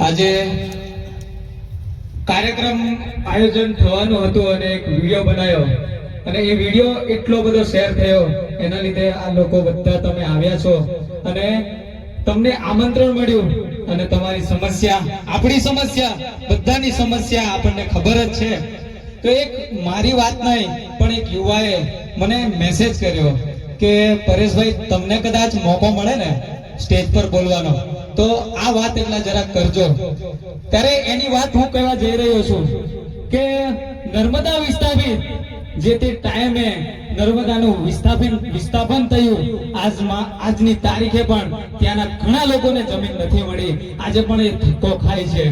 આજે કાર્યક્રમ આયોજન થવાનું હતું અને એક વિડીયો બનાવ્યો અને એ વિડીયો એટલો બધો શેર થયો, એના લીધે આ લોકો બધા તમે આવ્યા છો અને તમને આમંત્રણ મળ્યું અને તમારી સમસ્યા, આપણી સમસ્યા, બધાની સમસ્યા આપણને ખબર જ છે. તો એક મારી વાત નહીં પણ એક યુવાએ મને મેસેજ કર્યો કે પરેશભાઈ, તમને કદાચ મોકો મળે ને સ્ટેજ પર બોલવાનો તો આ વાત એટલા જરાક કરજો. ત્યારે એની વાત હું કહેવા જઈ રહ્યો છું કે નર્મદા વિસ્થાપિત જે તે ટાઈમે નર્મદાનું વિસ્થાપન થયું, આજની તારીખે પણ ત્યાંના ઘણા લોકોને જમીન નથી મળી. આજે પણ એ ધક્કો ખાય છે.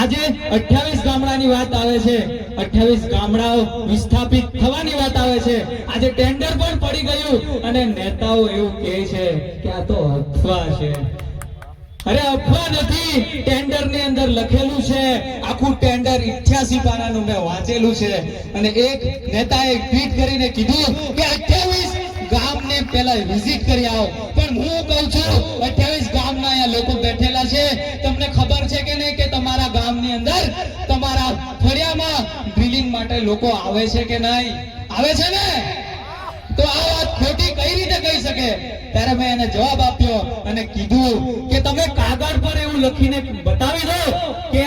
આજે 28 ગામડાની વાત આવે છે, 28 ગામડાઓ વિસ્થાપિત થવાની વાત આવે છે. આજે ટેન્ડર પણ પડી ગયું અને નેતાઓ એવું કહે છે કે આ તો અફવા છે. અરે અફવા નથી, ટેન્ડર ની અંદર લખેલું છે. આખું ટેન્ડર 88 પાનાનું મેં વાંચેલું છે. અને એક નેતાએ ટ્વીટ કરીને કીધું કે 28 ગામને પહેલા વિઝિટ કરી આવો. પણ હું કહું છું 28 ગામના અહીંયા લોકો બેઠેલા છે. તમને ખબર છે કે નહીં કે તમારા ગામની અંદર, તમારા ફળિયામાં ડ્રિલિંગ માટે લોકો આવે છે કે નહીં? આવે છે ને? તો આ વાત ખોટી કઈ રીતે કહી શકે? ત્યારે મેં એને જવાબ આપ્યો અને કીધું કે તમે કાગળ પર એવું લખીને બતાવી દો કે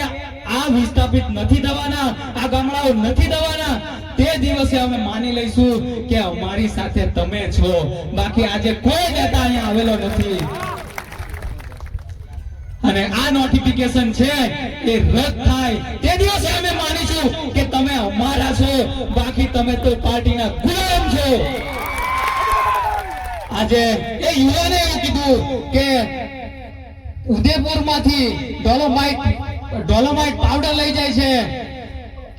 આ વિસ્થાપિત નથી થવાના, આ ગામડાઓ નથી થવાના, તે દિવસે અમે માની લઈશું કે અમારી સાથે તમે છો. બાકી આજે કોઈ નેતા અહીંયા આવેલો નથી. અને આ નોટિફિકેશન છે એ રદ થાય તે દિવસે અમે માનીશું કે તમે અમારા છો. બાકી તમે તો પાર્ટીના ગુલામ છો. આજે એ યુવાને એવું કીધું કે ઉદયપુરમાંથી ડોલોમાઇટ પાવડર લઈ જાય છે,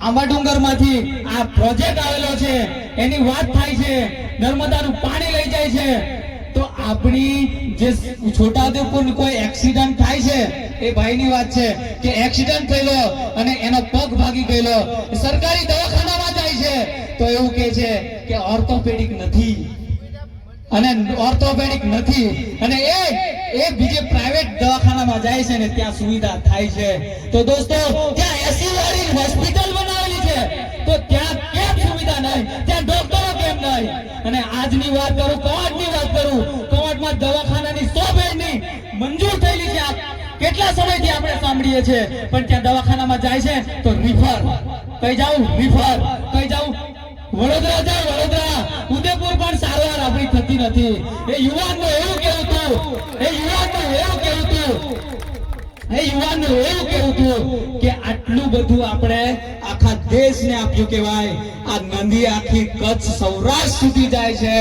આંબાડુંગરમાંથી આ પ્રોજેક્ટ આવેલો છે એની વાત થાય છે, નર્મદાનું પાણી લઈ જાય છે. તો આપણી જે છોટાઉદેપુર કોઈ એક્સિડન્ટ થાય છે એ ભાઈની વાત છે કે એક્સિડન્ટ થયેલો અને એનો પગ ભાગી ગયેલો, સરકારી દવાખાનામાં જાય છે તો એવું કહે છે કે ઓર્થોપેડિક નથી અને ઓર્થોપેડિક નથી. અને એ બીજે પ્રાઇવેટ દવાખાનામાં જાય છે ને ત્યાં સુવિધા થાય છે. તો દોસ્તો, ત્યાં એસી વાળી હોસ્પિટલ બનાવેલી છે તો ત્યાં કેમ સુવિધા નહીં? ત્યાં ડોક્ટરો કેમ નહીં? અને આજની વાત કરું, કવાંટની વાત કરું, કવાંટમાં દવાખાનાની 100 બેડની મંજૂર થયેલી છે. કેટલા સમયથી આપણે સાંભળીએ છીએ, પણ ત્યાં દવાખાનામાં જાય છે તો રિફર. કઈ જાઉં? રિફર. કઈ જાઉં? વડોદરા જાવ, વડોદરા. ઉદયપુર પણ સારવાર આપણી થતી નથી. એ યુવાનનું એવું કેવું હતું, કે આટલું બધું આપણે આખા દેશને આપ્યું કહેવાય. આ નદી આખી કચ્છ સૌરાષ્ટ્ર સુધી જાય છે,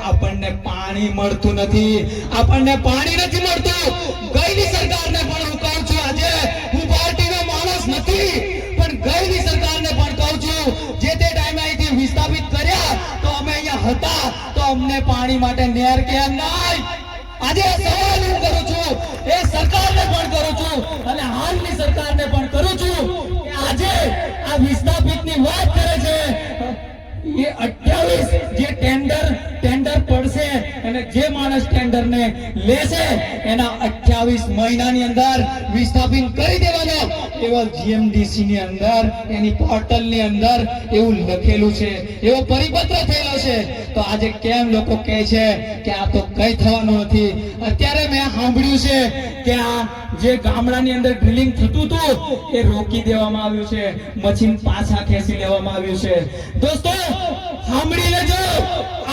આપણને પાણી મળતું નથી, આપણને પાણી નથી મળતું. ગઈની સરકારને પણ હું કહું છું, આજે હું પાર્ટીનો માણસ નથી પણ ગઈની સરકારને પણ કહું છું, જે તે ટાઈમે અહીંથી વિસ્થાપિત કર્યા તો અમે અહીંયા હતા તો અમને પાણી માટે નહેર કેમ નહીં? આજે સવાલ હું કરું છું, એ સરકારને પણ કરું છું અને હાલની સરકારને પણ કરું છું કે આજે આ વિસ્થાપિતની વાત કરે છે એ 28 જે ટેન્ડર પડશે અને જે માણસ ટેન્ડરને લેશે એના 28 મહિનાની અંદર વિસ્થાપિત કરી દેવાનો એવો જીએમડીસી ની અંદર, એની પોર્ટલની અંદર એવું લખેલું છે, એવો પરિપત્ર થયેલો છે. તો આજે કેમ લોકો કહે છે કે આ તો કઈ થવાનું નથી? અત્યારે મેં સાંભળ્યું છે કે આ જે ગામડાની અંદર ડ્રિલિંગ થતું હતું એ રોકી દેવામાં આવ્યું છે, મશીન પાછા ખેંચી લેવામાં આવ્યું છે. દોસ્તો, સાંભળી લેજો,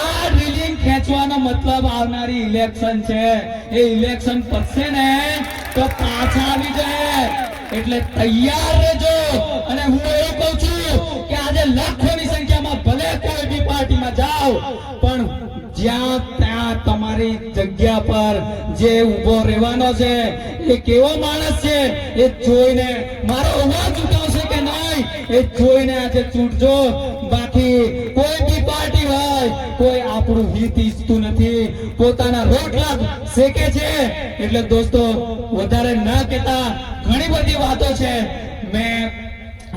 આ ડ્રિલિંગ ખેંચવાનો મતલબ આવનારી ઇલેક્શન છે. એ ઇલેક્શન પતશે ને તો પાછા આવી જાય, એટલે તૈયાર રહેજો. અને હું એવું કહું છું કે આજે લાખોની સંખ્યામાં ભલે કોઈ બી પાર્ટીમાં જાઓ, પણ જ્યાં ત્યાં તમારી જગ્યા પર જે ઉભો રહેવાનો છે એ કેવો માણસ છે એ જોઈને મારો અવાજ ઉઠાવશે કે નહીં એ જોઈને આજે છૂટજો. બાકી કોઈ બી પાર્ટી હોય, કોઈ આપણું હિત ઈચ્છતું નથી, પોતાના રોટલા શેકે છે. એટલે દોસ્તો, વધારે ન કહેતા ઘણી બધી વાતો છે. મેં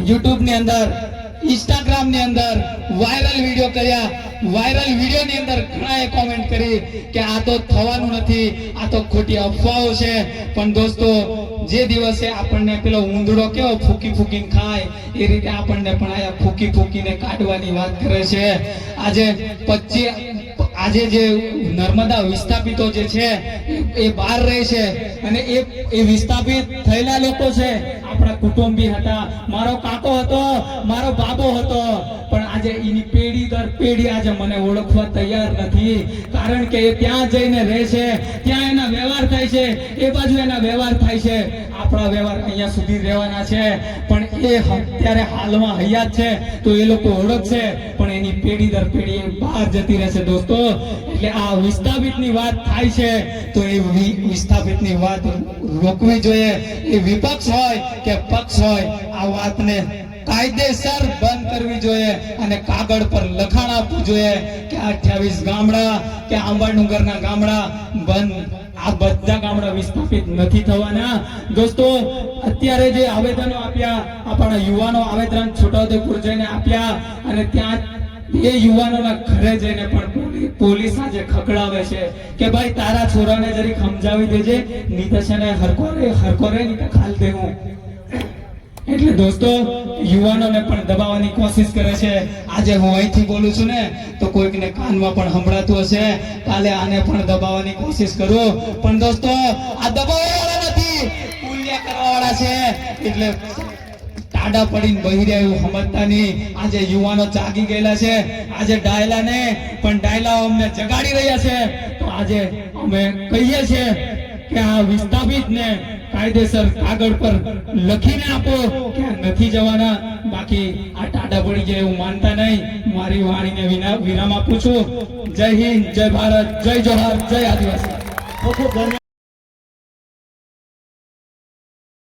YouTube ની અંદર ઇન્સ્ટાગ્રામ ની અંદર વાયરલ વિડીયો કર્યા. વાયરલ વિડીયો ની અંદર ઘણાએ કોમેન્ટ કરી કે આ તો થવાનું નથી, આ તો ખોટી અફવાઓ છે. પણ દોસ્તો, જે દિવસે આપણને પેલો ઉંદરો કેવો ફૂકી ફૂકીને ખાય એ રીતે આપણને પણ આયા ફૂકી ફૂકીને કાઢવાની વાત કરે છે. આજે જે નર્મદા વિસ્થાપિતો જે છે એ બહાર રહે છે અને એ વિસ્થાપિત થયેલા લોકો છે આપણા કુટુંબી હતા, મારો કાકો હતો, મારો બાબો હતો. પણ આજે એની પેઢી દર પેઢી આજે મને ઓળખવા તૈયાર નથી, કારણ કે એ ત્યાં જઈને રહે છે, ત્યાં એના વ્યવહાર થાય છે, એ બાજુ એના વ્યવહાર થાય છે. આપણા વ્યવહાર અહીંયા સુધી રહેવાના છે, પણ એ અત્યારે હાલમાં હયાત છે તો એ લોકો ઓળખશે, પણ એની પેઢી દર પેઢી એ બહાર જતી રહેશે દોસ્તો. એટલે આ વિસ્થાપિતની વાત થાય છે તો એ વિસ્થાપિતની વાત રોકવી જોઈએ. એ વિપક્ષ હોય કે પક્ષ હોય, આ વાતને કાયદેસર બંધ કરવી જોઈએ અને કાગળ પર લખાણ આપવું જોઈએ કે 28 ગામડા કે આંબાડુંગરના ગામડા બંધ. આ બધા ગામડા વિસ્થાપિત નથી થવાના દોસ્તો. અત્યારે જે આવેદનો આપ્યા, આપણા યુવાનો આવેદન છોટાઉદેપુર જઈને આપ્યા અને ત્યાં એ યુવાનોના ઘરે જઈને પણ પોલીસ આજે ખકડાવે છે કે ભાઈ તારા છોરાને જરી સમજાવી દેજે, નહીં તો છે ને હરકોરે નહીં તો ખાલ દેવું. એટલે દોસ્તો, યુવાનોને પણ દબાવવાની કોશિશ કરે છે. આજે હું અહીંથી બોલું છું ને તો કોઈકને કાનમાં પણ સંભળાતું હશે, કાલે આને પણ દબાવવાની કોશિશ કરું. પણ દોસ્તો, આ દબાવવાવાળા નથી, પુણ્ય કરવાવાળા છે. એટલે ટાડા પડીને બહી રહ્યા એવું સમજતા નહીં. આજે યુવાનો જાગી ગયેલા છે. આજે ડાયલા ને પણ ડાયલાઓ અમને જગાડી રહ્યા છે. તો આજે અમે કહીએ છીએ કે આ વિસ્થાપિત ને કાયદેસર કાગળ પર લખીને આપો કે નથી જવાના. બાકી આ ટાડા પડી જાય એવું માનતા નહીં. મારી વાણીને વિરામ આપું છું. જય હિન્દ, જય ભારત, જય જોહાર, જય આદિવાસી. ખૂબ ખૂબ ધન્યવાદ.